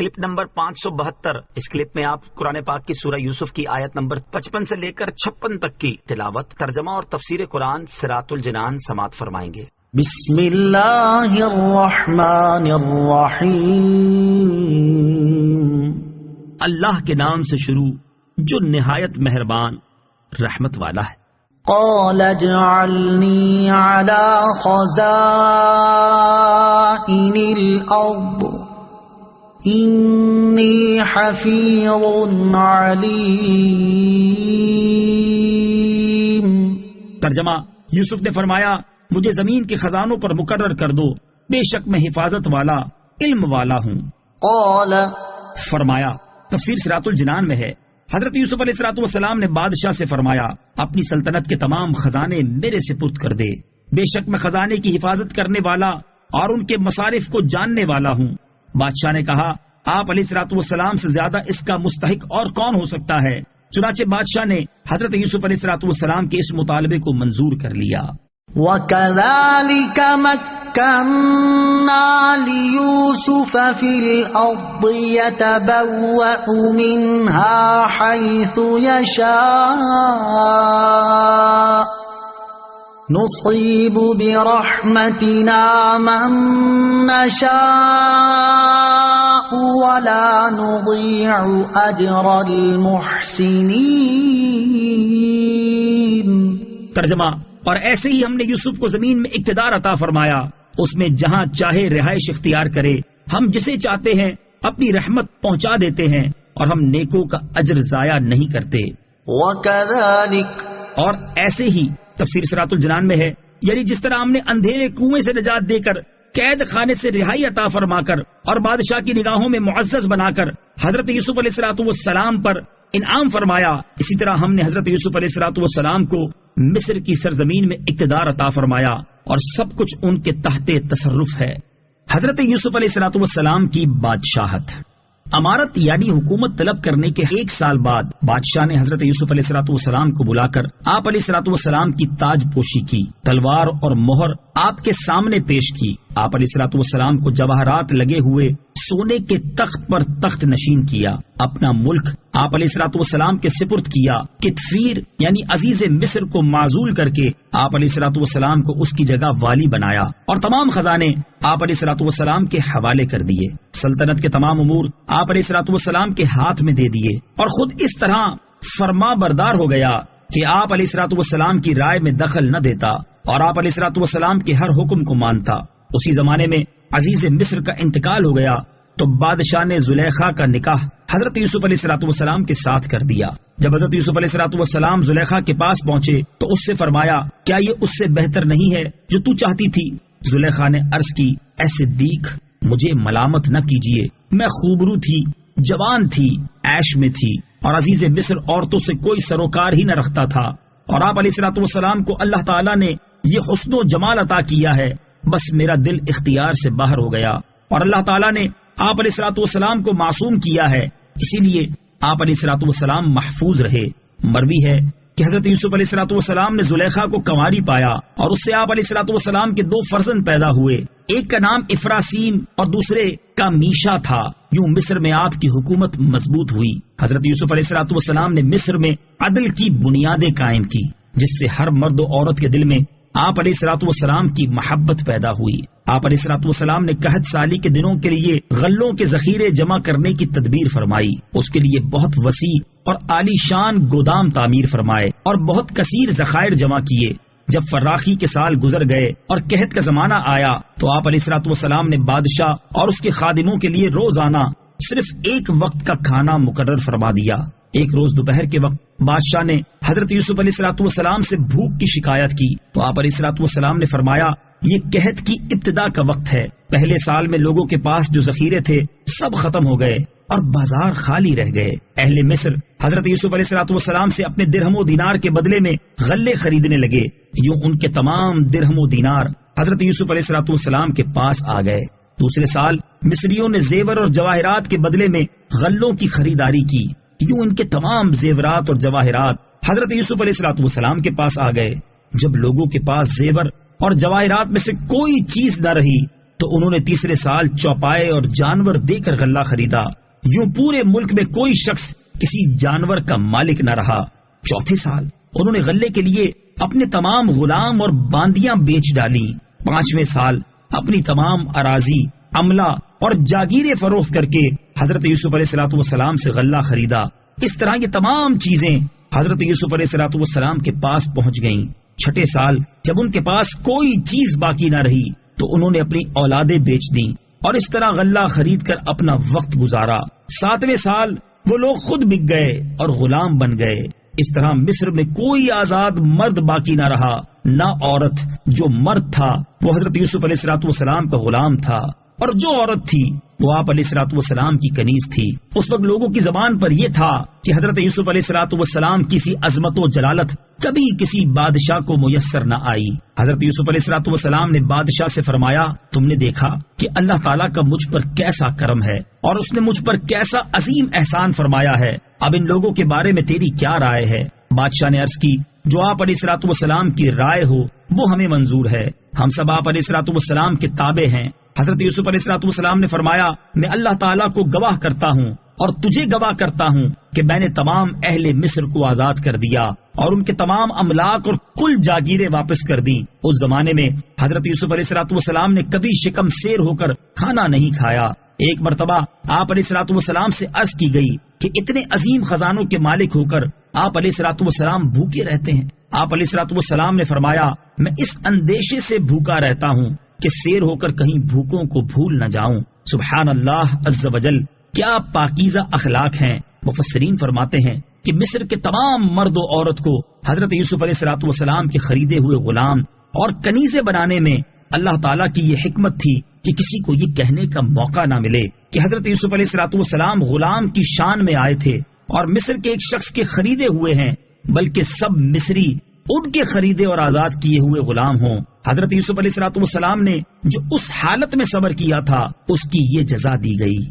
Clip number 572۔ اس clip میں آپ قرآن پاک کی سورہ یوسف کی آیت نمبر 55 سے لے کر 56 تک کی تلاوت، ترجمہ اور تفسیر قرآن صراط الجنان سماعت فرمائیں گے۔ بسم اللہ الرحمن الرحیم، اللہ کے نام سے شروع جو نہایت مہربان رحمت والا ہے۔ قال اجعلنی علی خزائن الارض انی حفیظ علیم۔ ترجمہ، یوسف نے فرمایا مجھے زمین کے خزانوں پر مقرر کر دو، بے شک میں حفاظت والا علم والا ہوں۔ قال، فرمایا، تفسیر صراط الجنان میں ہے، حضرت یوسف علیہ الصلوۃ والسلام نے بادشاہ سے فرمایا اپنی سلطنت کے تمام خزانے میرے سپرد کر دے، بے شک میں خزانے کی حفاظت کرنے والا اور ان کے مصارف کو جاننے والا ہوں۔ بادشاہ نے کہا آپ علیہ الصلوۃ والسلام سے زیادہ اس کا مستحق اور کون ہو سکتا ہے؟ چنانچہ بادشاہ نے حضرت یوسف علیہ الصلوۃ والسلام کے اس مطالبے کو منظور کر لیا۔ وَكَذَلِكَ مَكَّنَّا لِيُوسُفَ فِي الْأَرْضِ يَتَبَوَّأُ مِنْهَا حَيْثُ يَشَاءُ نُصِيبُ بِرَحْمَتِنَا مَن نَّشَاءُ وَلَا نُضِيعُ أَجْرَ الْمُحْسِنِينَ۔ ترجمہ، اور ایسے ہی ہم نے یوسف کو زمین میں اقتدار عطا فرمایا، اس میں جہاں چاہے رہائش اختیار کرے، ہم جسے چاہتے ہیں اپنی رحمت پہنچا دیتے ہیں اور ہم نیکوں کا اجر ضائع نہیں کرتے۔ وَكَذَلِكَ، اور ایسے ہی تفسیر صراط الجنان میں ہے، یعنی جس طرح ہم نے اندھیرے کنویں سے نجات دے کر، قید خانے سے رہائی عطا فرما کر اور بادشاہ کی نگاہوں میں معزز بنا کر حضرت یوسف علیہ الصلوۃ والسلام پر انعام فرمایا، اسی طرح ہم نے حضرت یوسف علیہ الصلوۃ والسلام کو مصر کی سرزمین میں اقتدار عطا فرمایا اور سب کچھ ان کے تحت تصرف ہے۔ حضرت یوسف علیہ الصلوۃ والسلام کی بادشاہت۔ امارت یعنی حکومت طلب کرنے کے 1 سال بعد بادشاہ نے حضرت یوسف علیہ الصلوۃ والسلام کو بلا کر آپ علیہ الصلوۃ والسلام کی تاج پوشی کی، تلوار اور مہر آپ کے سامنے پیش کی، آپ علیہ الصلوۃ والسلام کو جواہرات لگے ہوئے سونے کے تخت پر تخت نشین کیا، اپنا ملک آپ علیہ الصلوۃ والسلام کے سپرد کیا، کتفیر یعنی عزیز مصر کو معزول کر کے آپ علیہ الصلوۃ والسلام کو اس کی جگہ والی بنایا اور تمام خزانے آپ علیہ الصلوۃ والسلام کے حوالے کر دیے، سلطنت کے تمام امور آپ علیہ الصلوۃ والسلام کے ہاتھ میں دے دیے اور خود اس طرح فرما بردار ہو گیا کہ آپ علیہ الصلوۃ والسلام کی رائے میں دخل نہ دیتا اور آپ علیہ الصلوۃ والسلام کے ہر حکم کو مانتا۔ اسی زمانے میں عزیز مصر کا انتقال ہو گیا تو بادشاہ نے زلیخا کا نکاح حضرت یوسف علیہ الصلوۃ والسلام کے ساتھ کر دیا۔ جب حضرت یوسف علیہ الصلوۃ والسلام زلیخا کے پاس پہنچے تو اس سے فرمایا کیا یہ اس سے بہتر نہیں ہے جو تو چاہتی تھی؟ زلیخا نے عرض کی اے صدیق، مجھے ملامت نہ کیجیے، میں خوبرو تھی، جوان تھی، عیش میں تھی اور عزیز مصر عورتوں سے کوئی سروکار ہی نہ رکھتا تھا، اور آپ علیہ الصلوۃ والسلام کو اللہ تعالیٰ نے یہ حسن و جمال عطا کیا ہے، بس میرا دل اختیار سے باہر ہو گیا اور اللہ تعالیٰ نے آپ علیہ الصلوۃ والسلام کو معصوم کیا ہے، اسی لیے آپ علیہ الصلوۃ والسلام محفوظ رہے۔ مروی ہے کہ حضرت یوسف علیہ الصلوۃ والسلام نے زلیخا کو کنواری پایا اور اس سے آپ علیہ الصلوۃ والسلام کے 2 فرزند پیدا ہوئے، ایک کا نام افراسیم اور دوسرے کا میشا تھا۔ یوں مصر میں آپ کی حکومت مضبوط ہوئی۔ حضرت یوسف علیہ الصلوۃ والسلام نے مصر میں عدل کی بنیادیں قائم کی، جس سے ہر مرد و عورت کے دل میں آپ علیہ الصلوۃ والسلام کی محبت پیدا ہوئی۔ آپ علیہ الصلوۃ والسلام نے قحط سالی کے دنوں کے لیے غلوں کے ذخیرے جمع کرنے کی تدبیر فرمائی، اس کے لیے بہت وسیع اور عالی شان گودام تعمیر فرمائے اور بہت کثیر ذخائر جمع کیے۔ جب فراخی کے سال گزر گئے اور قحط کا زمانہ آیا تو آپ علیہ الصلوۃ والسلام نے بادشاہ اور اس کے خادموں کے لیے روزانہ صرف 1 وقت کا کھانا مقرر فرما دیا۔ ایک روز دوپہر کے وقت بادشاہ نے حضرت یوسف علیہ الصلوۃ والسلام سے بھوک کی شکایت کی تو آپ علیہ الصلوۃ والسلام نے فرمایا یہ قحط کی ابتدا کا وقت ہے، پہلے سال میں لوگوں کے پاس جو ذخیرے تھے سب ختم ہو گئے اور بازار خالی رہ گئے۔ اہل مصر حضرت یوسف علیہ الصلوۃ والسلام سے اپنے درہم و دینار کے بدلے میں غلے خریدنے لگے، یوں ان کے تمام درہم و دینار حضرت یوسف علیہ الصلوۃ والسلام کے پاس آ گئے۔ دوسرے سال مصریوں نے زیور اور جواہرات کے بدلے میں غلوں کی خریداری کی، یوں ان کے تمام زیورات اور جواہرات حضرت یوسف علیہ الصلوۃ والسلام کے پاس آ گئے۔ جب لوگوں کے پاس زیور اور جواہرات میں سے کوئی چیز نہ رہی تو انہوں نے تیسرے سال چوپائے اور جانور دے کر غلہ خریدا. یوں پورے ملک میں کوئی شخص کسی جانور کا مالک نہ رہا. چوتھے سال انہوں نے غلے کے لیے اپنے تمام غلام اور باندیاں بیچ ڈالی. پانچویں سال اپنی تمام اراضی، عملہ اور جاگیریں فروخت کر کے حضرت یوسف علیہ الصلوۃ والسلام سے غلہ خریدا. اس طرح یہ تمام چیزیں حضرت یوسف علیہ الصلوۃ والسلام کے پاس پہنچ گئیں. چھٹے سال جب ان کے پاس کوئی چیز باقی نہ رہی تو انہوں نے اپنی اولادیں بیچ دیں اور اس طرح غلہ خرید کر اپنا وقت گزارا. ساتویں سال وہ لوگ خود بک گئے اور غلام بن گئے. اس طرح مصر میں کوئی آزاد مرد باقی نہ رہا، نہ عورت. جو مرد تھا وہ حضرت یوسف علیہ الصلوۃ والسلام کا غلام تھا، اور جو عورت تھی وہ آپ علیہ الصلوۃ والسلام کی کنیز تھی. اس وقت لوگوں کی زبان پر یہ تھا کہ حضرت یوسف علیہ الصلوۃ والسلام کسی عظمت و جلالت کبھی کسی بادشاہ کو میسر نہ آئی. حضرت یوسف علیہ الصلوۃ والسلام نے بادشاہ سے فرمایا، تم نے دیکھا کہ اللہ تعالیٰ کا مجھ پر کیسا کرم ہے اور اس نے مجھ پر کیسا عظیم احسان فرمایا ہے. اب ان لوگوں کے بارے میں تیری کیا رائے ہے؟ بادشاہ نے عرض کی، جو آپ علیہ الصلوۃ والسلام کی رائے ہو وہ ہمیں منظور ہے. ہم سب آپ علیہ الصلوۃ والسلام کے تابع ہیں. حضرت یوسف علیہ الصلوۃ والسلام نے فرمایا، میں اللہ تعالیٰ کو گواہ کرتا ہوں اور تجھے گواہ کرتا ہوں کہ میں نے تمام اہل مصر کو آزاد کر دیا اور ان کے تمام املاک اور کل جاگیریں واپس کر دی. اس زمانے میں حضرت یوسف علیہ الصلوۃ والسلام نے کبھی شکم سیر ہو کر کھانا نہیں کھایا. ایک مرتبہ آپ علیہ الصلوۃ والسلام سے عرض کی گئی کہ اتنے عظیم خزانوں کے مالک ہو کر آپ علیہ الصلوۃ والسلام بھوکے رہتے ہیں. آپ علیہ الصلوۃ والسلام نے فرمایا، میں اس اندیشے سے بھوکا رہتا ہوں کہ سیر ہو کر کہیں بھوکوں کو بھول نہ جاؤں. سبحان اللہ عز وجل، کیا پاکیزہ اخلاق ہیں. مفسرین فرماتے ہیں کہ مصر کے تمام مرد و عورت کو حضرت یوسف علیہ الصلوۃ والسلام کے خریدے ہوئے غلام اور کنیزیں بنانے میں اللہ تعالیٰ کی یہ حکمت تھی کہ کسی کو یہ کہنے کا موقع نہ ملے کہ حضرت یوسف علیہ الصلوۃ والسلام غلام کی شان میں آئے تھے اور مصر کے ایک شخص کے خریدے ہوئے ہیں، بلکہ سب مصری ان کے خریدے اور آزاد کیے ہوئے غلام ہوں. حضرت یوسف علیہ الصلوۃ والسلام نے جو اس حالت میں صبر کیا تھا اس کی یہ جزا دی گئی.